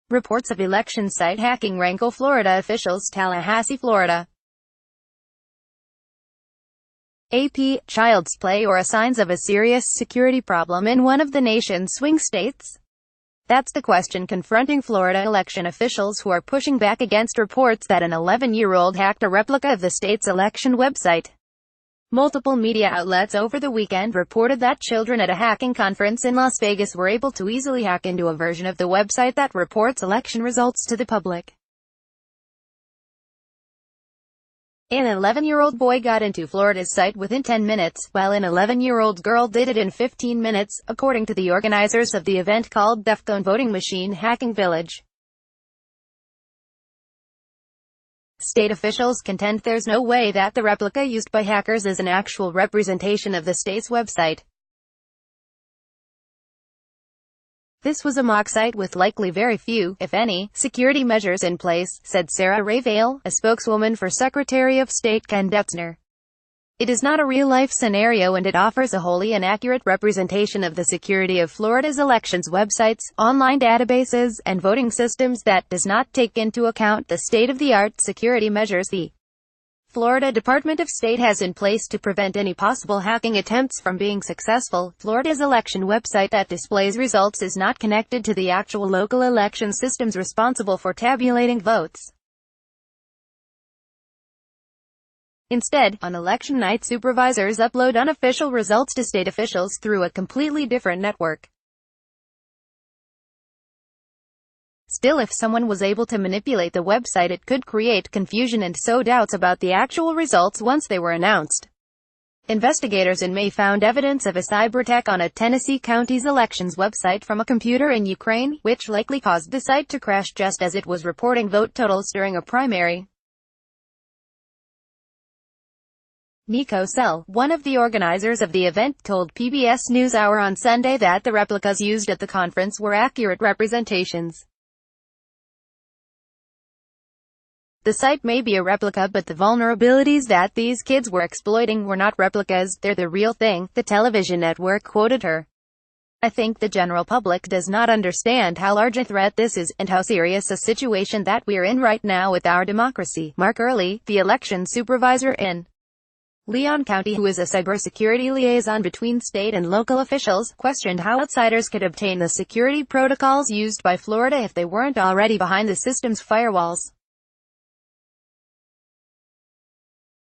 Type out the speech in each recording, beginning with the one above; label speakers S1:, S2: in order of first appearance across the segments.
S1: Reports of election site hacking rankle Florida officials, Tallahassee, Florida. AP, child's play or signs of a serious security problem in one of the nation's swing states? That's the question confronting Florida election officials who are pushing back against reports that an 11-year-old hacked a replica of the state's election website. Multiple media outlets over the weekend reported that children at a hacking conference in Las Vegas were able to easily hack into a version of the website that reports election results to the public. An 11-year-old boy got into Florida's site within 10 minutes, while an 11-year-old girl did it in 15 minutes, according to the organizers of the event called Defcon Voting Machine Hacking Village. State officials contend there's no way that the replica used by hackers is an actual representation of the state's website. This was a mock site with likely very few, if any, security measures in place, said Sarah Rayvale, a spokeswoman for Secretary of State Ken Dutzner. It is not a real-life scenario and it offers a wholly inaccurate representation of the security of Florida's elections websites, online databases, and voting systems that does not take into account the state-of-the-art security measures the Florida Department of State has in place to prevent any possible hacking attempts from being successful. Florida's election website that displays results is not connected to the actual local election systems responsible for tabulating votes. Instead, on election night, supervisors upload unofficial results to state officials through a completely different network. Still, if someone was able to manipulate the website, it could create confusion and sow doubts about the actual results once they were announced. Investigators in May found evidence of a cyber attack on a Tennessee county's elections website from a computer in Ukraine, which likely caused the site to crash just as it was reporting vote totals during a primary. Nico Sell, one of the organizers of the event, told PBS NewsHour on Sunday that the replicas used at the conference were accurate representations. The site may be a replica, but the vulnerabilities that these kids were exploiting were not replicas, they're the real thing, the television network quoted her. I think the general public does not understand how large a threat this is, and how serious a situation that we're in right now with our democracy. Mark Early, the election supervisor in Leon County, who is a cybersecurity liaison between state and local officials, questioned how outsiders could obtain the security protocols used by Florida if they weren't already behind the system's firewalls.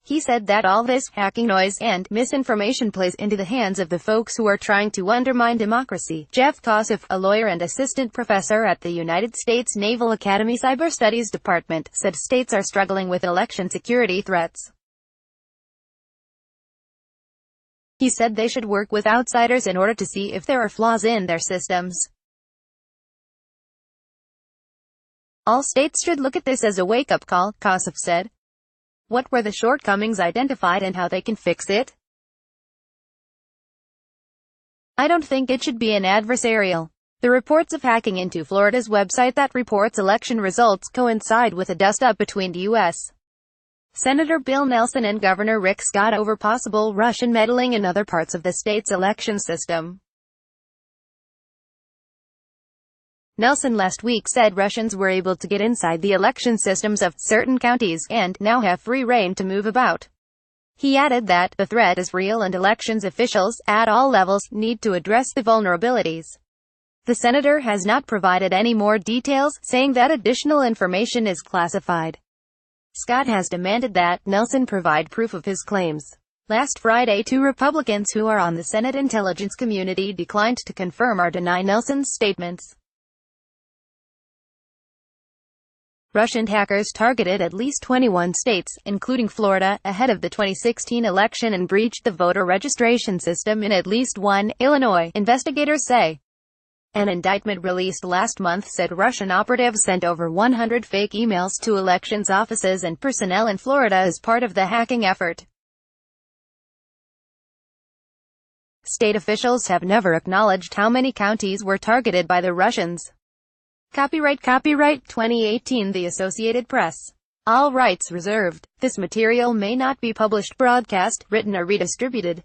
S1: He said that all this hacking noise and misinformation plays into the hands of the folks who are trying to undermine democracy. Jeff Kossoff, a lawyer and assistant professor at the United States Naval Academy Cyber Studies Department, said states are struggling with election security threats. He said they should work with outsiders in order to see if there are flaws in their systems. All states should look at this as a wake-up call, Kossoff said. What were the shortcomings identified and how they can fix it? I don't think it should be an adversarial. The reports of hacking into Florida's website that reports election results coincide with a dust-up between the U.S. Senator Bill Nelson and Governor Rick Scott over possible Russian meddling in other parts of the state's election system. Nelson last week said Russians were able to get inside the election systems of certain counties, and now have free rein to move about. He added that the threat is real and elections officials, at all levels, need to address the vulnerabilities. The senator has not provided any more details, saying that additional information is classified. Scott has demanded that Nelson provide proof of his claims. Last Friday, 2 Republicans who are on the Senate intelligence community declined to confirm or deny Nelson's statements. Russian hackers targeted at least 21 states, including Florida, ahead of the 2016 election and breached the voter registration system in at least one, Illinois, investigators say. An indictment released last month said Russian operatives sent over 100 fake emails to elections offices and personnel in Florida as part of the hacking effort. State officials have never acknowledged how many counties were targeted by the Russians. Copyright 2018 The Associated Press. All rights reserved. This material may not be published, broadcast, written or redistributed.